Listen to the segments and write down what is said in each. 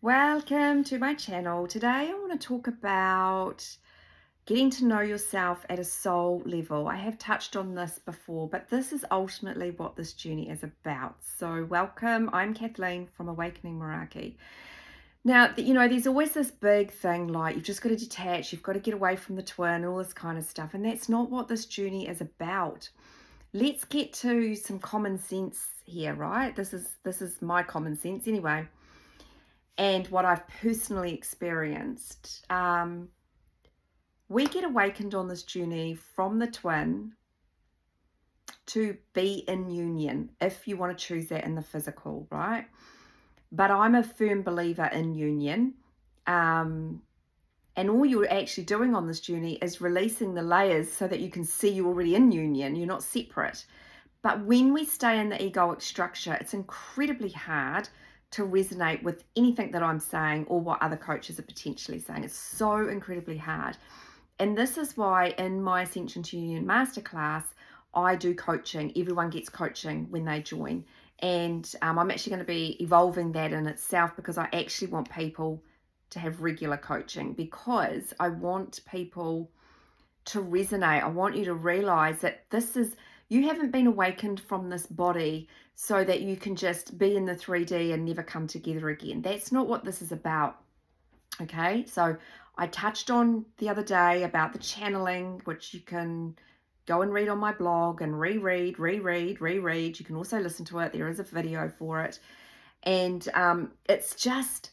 Welcome to my channel. Today I want to talk about getting to know yourself at a soul level. I have touched on this before, but this is ultimately what this journey is about. So welcome, I'm Kathleen from Awakening Meraki. Now, there's always this big thing like you've just got to detach, you've got to get away from the twin, and all this kind of stuff. And that's not what this journey is about. Let's get to some common sense here, right? This is my common sense anyway. And what I've personally experienced. We get awakened on this journey from the twin to be in union, if you want to choose that in the physical, right? But I'm a firm believer in union. And all you're actually doing on this journey is releasing the layers so that you can see you're already in union, you're not separate. But when we stay in the egoic structure, it's incredibly hard to resonate with anything that I'm saying or what other coaches are potentially saying. It's so incredibly hard. And this is why in my Ascension to Union Masterclass, I do coaching. Everyone gets coaching when they join. And I'm actually going to be evolving that in itself because I actually want people to have regular coaching because I want people to resonate. I want you to realize that you haven't been awakened from this body so that you can just be in the 3D and never come together again. That's not what this is about. Okay, so I touched on the other day about the channeling, which you can go and read on my blog and reread. You can also listen to it. There is a video for it. And it's just,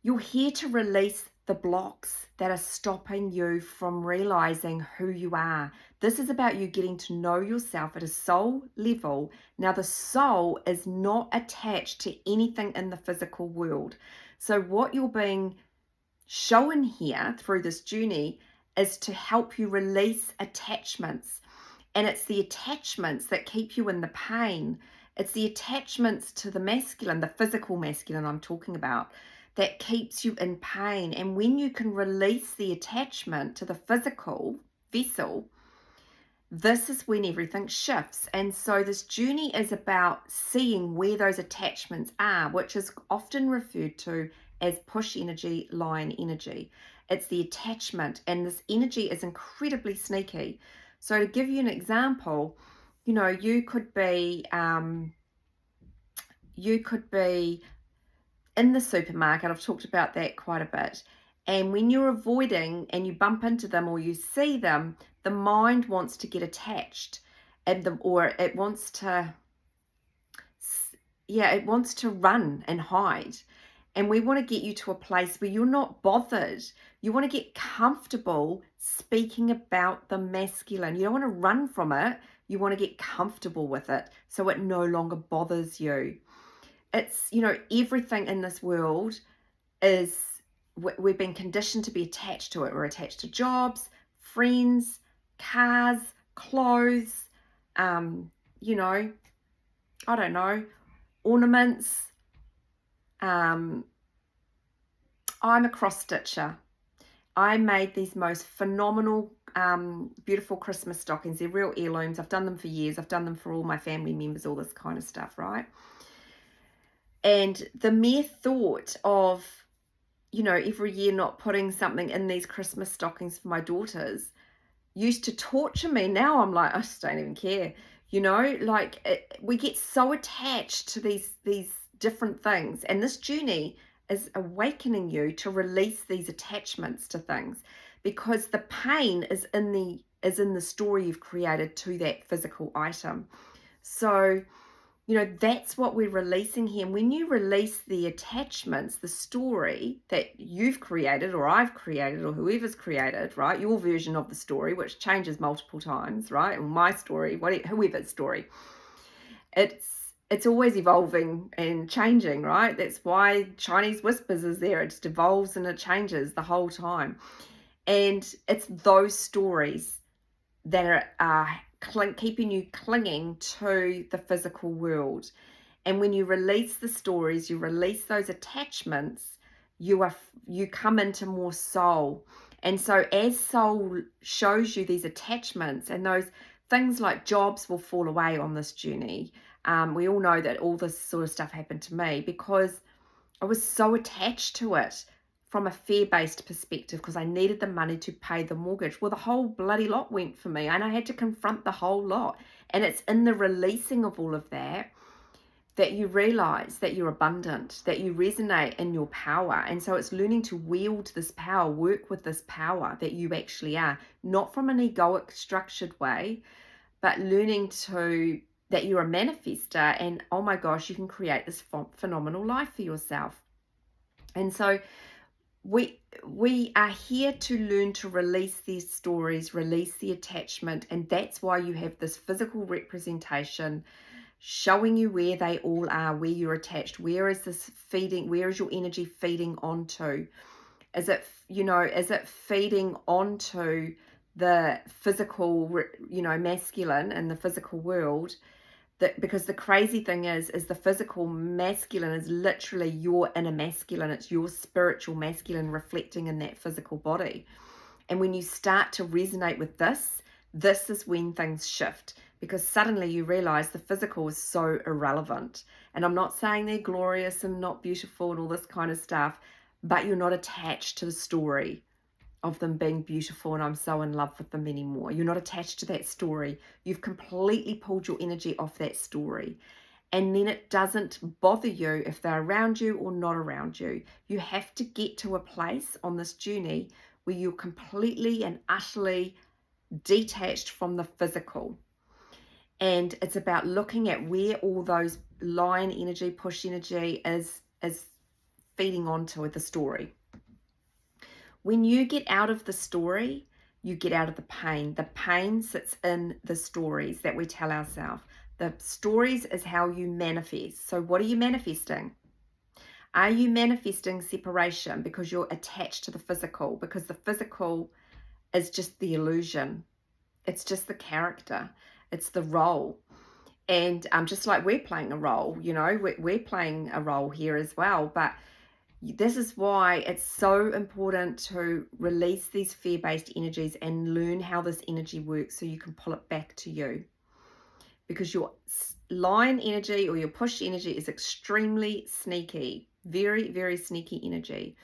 you're here to release the blocks that are stopping you from realizing who you are. This is about you getting to know yourself at a soul level. Now, the soul is not attached to anything in the physical world. So what you're being shown here through this journey is to help you release attachments. And it's the attachments that keep you in the pain. It's the attachments to the masculine, the physical masculine I'm talking about, that keeps you in pain. And when you can release the attachment to the physical vessel, this is when everything shifts. And so this journey is about seeing where those attachments are, which is often referred to as push energy, line energy. It's the attachment, and this energy is incredibly sneaky. So to give you an example, you could be in the supermarket. I've talked about that quite a bit. And when you're avoiding and you bump into them or you see them, the mind wants to get attached, or it wants to run and hide. And we want to get you to a place where you're not bothered. You want to get comfortable speaking about the masculine. You don't want to run from it. You want to get comfortable with it so it no longer bothers you. It's, everything in this world we've been conditioned to be attached to it. We're attached to jobs, friends, cars, clothes, I don't know, ornaments. I'm a cross stitcher. I made these most phenomenal, beautiful Christmas stockings. They're real heirlooms. I've done them for years. I've done them for all my family members, all this kind of stuff, right? And the mere thought of, every year not putting something in these Christmas stockings for my daughters used to torture me. Now I'm like, I just don't even care. We get so attached to these different things. And this journey is awakening you to release these attachments to things, because the pain is in the story you've created to that physical item. So that's what we're releasing here. And when you release the attachments, the story that you've created or I've created or whoever's created, right? Your version of the story, which changes multiple times, right? Or my story, whoever's story. It's always evolving and changing, right? That's why Chinese whispers is there. It just evolves and it changes the whole time. And it's those stories that are keeping you clinging to the physical world. And when you release the stories, you release those attachments, you come into more soul. And so as soul shows you these attachments, and those things like jobs will fall away on this journey. We all know that all this sort of stuff happened to me because I was so attached to it from a fear-based perspective because I needed the money to pay the mortgage. Well, the whole bloody lot went for me and I had to confront the whole lot. And it's in the releasing of all of that that you realize that you're abundant, that you resonate in your power. And so it's learning to wield this power, work with this power that you actually are, not from an egoic structured way, but learning to that you're a manifester and oh my gosh, you can create this phenomenal life for yourself. And so we are here to learn to release these stories, release the attachment, and that's why you have this physical representation showing you where they all are, where you're attached, where is this feeding, where is your energy feeding onto? Is it feeding onto the physical, masculine in the physical world? That because the crazy thing is the physical masculine is literally your inner masculine. It's your spiritual masculine reflecting in that physical body. And when you start to resonate with this is when things shift, because suddenly you realize the physical is so irrelevant. And I'm not saying they're glorious and not beautiful and all this kind of stuff, but you're not attached to the story of them being beautiful and I'm so in love with them anymore. You're not attached to that story. You've completely pulled your energy off that story. And then it doesn't bother you if they're around you or not around you. You have to get to a place on this journey where you're completely and utterly detached from the physical. And it's about looking at where all those line energy, push energy is feeding onto with the story. When you get out of the story, you get out of the pain. The pain sits in the stories that we tell ourselves. The stories is how you manifest. So what are you manifesting? Are you manifesting separation because you're attached to the physical? Because the physical is just the illusion. It's just the character. It's the role. And just like we're playing a role, we're playing a role here as well. But this is why it's so important to release these fear-based energies and learn how this energy works so you can pull it back to you. Because your line energy or your push energy is extremely sneaky, very, very sneaky energy.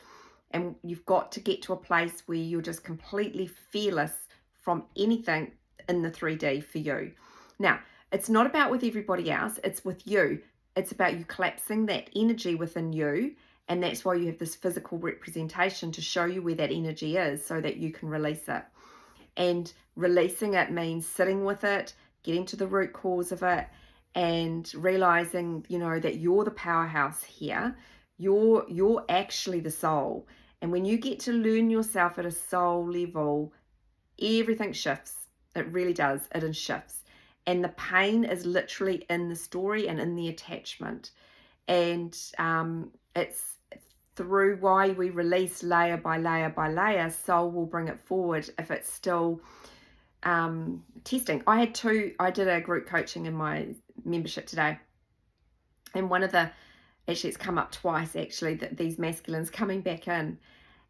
And you've got to get to a place where you're just completely fearless from anything in the 3D for you. Now, it's not about with everybody else, it's with you. It's about you collapsing that energy within you. And that's why you have this physical representation to show you where that energy is so that you can release it. And releasing it means sitting with it, getting to the root cause of it, and realizing, that you're the powerhouse here. You're actually the soul. And when you get to learn yourself at a soul level, everything shifts. It really does. It shifts. And the pain is literally in the story and in the attachment. And it's through why we release layer by layer by layer, soul will bring it forward if it's still testing. I did a group coaching in my membership today. And actually it's come up twice actually, that these masculines coming back in.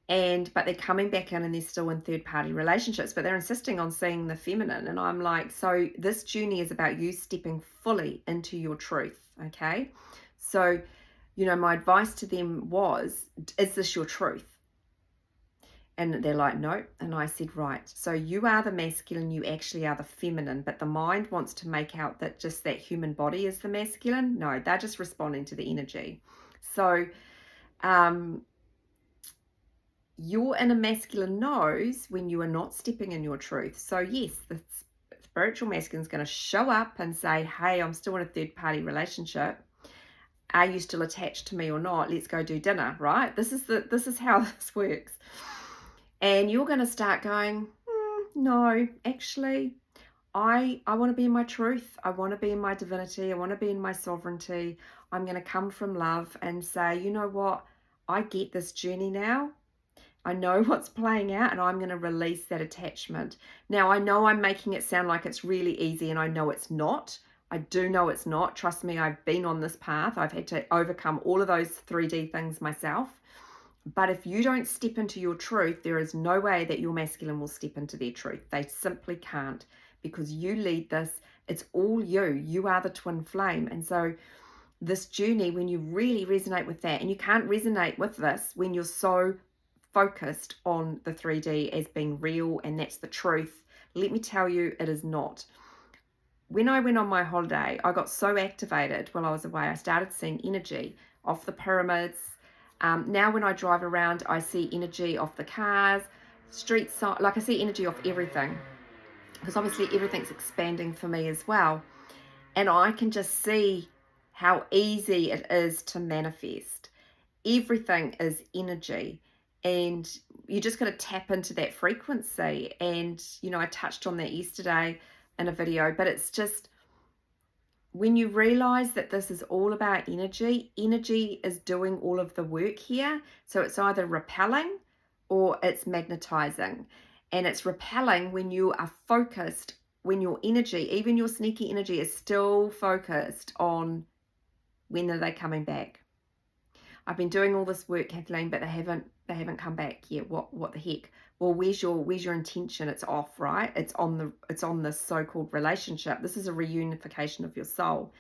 But they're coming back in and they're still in third-party relationships, but they're insisting on seeing the feminine. And I'm like, so this journey is about you stepping fully into your truth, okay? So, my advice to them was, is this your truth? And they're like, no. And I said, right, so you are the masculine, you actually are the feminine, but the mind wants to make out that just that human body is the masculine. No, they're just responding to the energy. So, your inner masculine knows when you are not stepping in your truth. So yes, the spiritual masculine is going to show up and say, hey, I'm still in a third-party relationship. Are you still attached to me or not? Let's go do dinner, right? This is how this works. And you're going to start going, no, actually, I want to be in my truth. I want to be in my divinity. I want to be in my sovereignty. I'm going to come from love and say, you know what? I get this journey now. I know what's playing out and I'm going to release that attachment. Now, I know I'm making it sound like it's really easy and I know it's not. I do know it's not. Trust me, I've been on this path. I've had to overcome all of those 3D things myself. But if you don't step into your truth, there is no way that your masculine will step into their truth. They simply can't, because you lead this. It's all you. You are the twin flame. And so this journey, when you really resonate with that, and you can't resonate with this when you're so focused on the 3D as being real and that's the truth, let me tell you, it is not. When I went on my holiday, I got so activated while I was away. I started seeing energy off the pyramids. Now when I drive around, I see energy off the cars, street side, like I see energy off everything, because obviously everything's expanding for me as well. And I can just see how easy it is to manifest. Everything is energy, and you just got to tap into that frequency. And I touched on that yesterday in a video, but it's just when you realize that this is all about energy, energy is doing all of the work here. So it's either repelling or it's magnetizing. And it's repelling when you are focused, when your energy, even your sneaky energy, is still focused on when are they coming back. I've been doing all this work, Kathleen, but they haven't come back yet. What the heck? Well, where's your intention? It's off, right? It's on this so-called relationship. This is a reunification of your soul.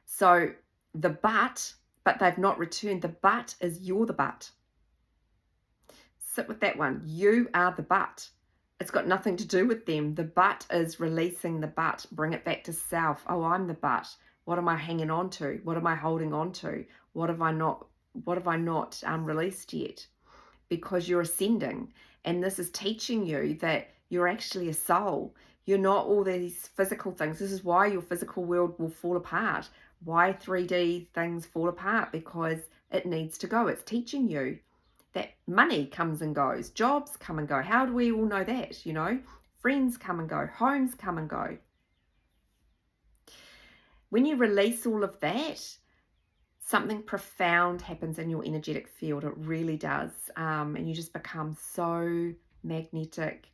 So the but they've not returned. The but is you're the but. Sit with that one. You are the but. It's got nothing to do with them. The but is releasing the but. Bring it back to self. Oh, I'm the but. What am I hanging on to? What am I holding on to? What have I not released yet? Because you're ascending, and this is teaching you that you're actually a soul. You're not all these physical things. This is why your physical world will fall apart. Why 3D things fall apart? Because it needs to go. It's teaching you that money comes and goes, jobs come and go. How do we all know that? Friends come and go, homes come and go. When you release all of that, something profound happens in your energetic field. It really does. And you just become so magnetic,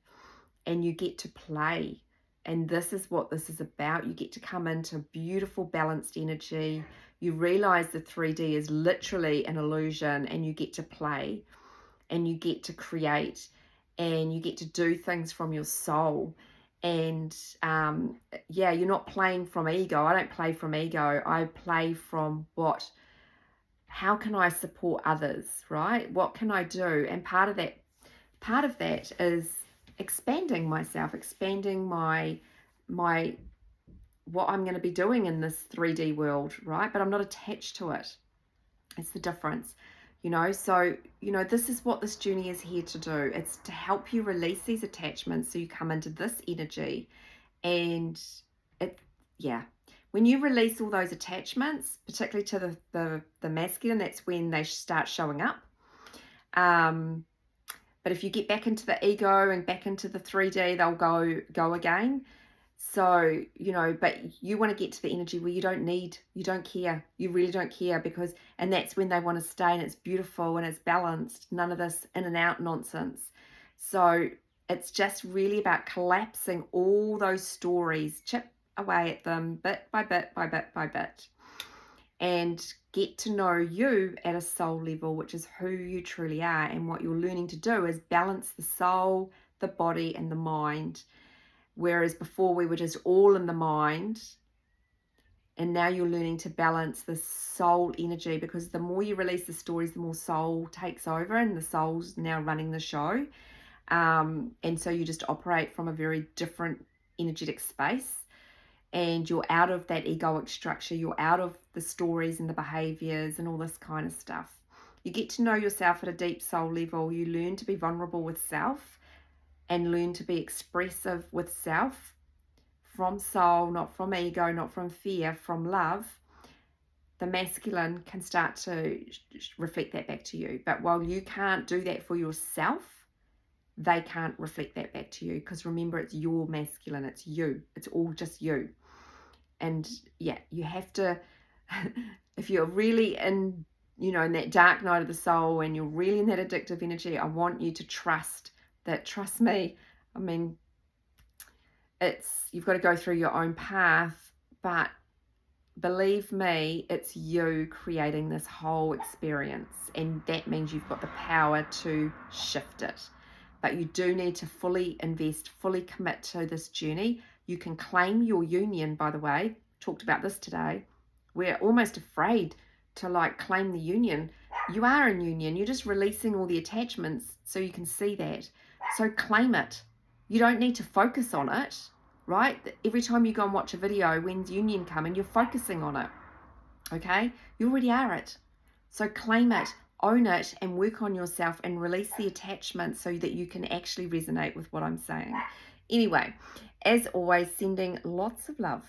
and you get to play. And this is what this is about. You get to come into beautiful, balanced energy. You realize the 3D is literally an illusion, and you get to play, and you get to create, and you get to do things from your soul. And you're not playing from ego. I don't play from ego. I play from how can I support others, right? What can I do? And part of that is expanding myself, expanding my what I'm going to be doing in this 3D world, right? But I'm not attached to it. It's the difference, So, this is what this journey is here to do. It's to help you release these attachments so you come into this energy. And when you release all those attachments, particularly to the masculine, that's when they start showing up. But if you get back into the ego and back into the 3D, they'll go again. So, but you want to get to the energy where you don't care. You really don't care, and that's when they want to stay, and it's beautiful and it's balanced. None of this in and out nonsense. So it's just really about collapsing all those stories, chip away at them bit by bit by bit by bit, and get to know you at a soul level, which is who you truly are. And what you're learning to do is balance the soul, the body, and the mind. Whereas before we were just all in the mind, and now you're learning to balance the soul energy, because the more you release the stories, the more soul takes over, and the soul's now running the show. And so you just operate from a very different energetic space, and you're out of that egoic structure. You're out of the stories and the behaviors and all this kind of stuff. You get to know yourself at a deep soul level. You learn to be vulnerable with self, and learn to be expressive with self, from soul, not from ego, not from fear, from love. The masculine can start to reflect that back to you. But while you can't do that for yourself, they can't reflect that back to you, because remember, it's your masculine, it's you, it's all just you. And you have to, if you're really in, in that dark night of the soul, and you're really in that addictive energy, I want you to trust me. I mean, you've got to go through your own path, but believe me, it's you creating this whole experience, and that means you've got the power to shift it. But you do need to fully invest, fully commit to this journey. You can claim your union, by the way. Talked about this today. We're almost afraid to like claim the union. You are in union. You're just releasing all the attachments so you can see that. So claim it. You don't need to focus on it, right? Every time you go and watch a video, when's union coming, you're focusing on it. Okay? You already are it. So claim it, own it, and work on yourself and release the attachment so that you can actually resonate with what I'm saying. Anyway, as always, sending lots of love.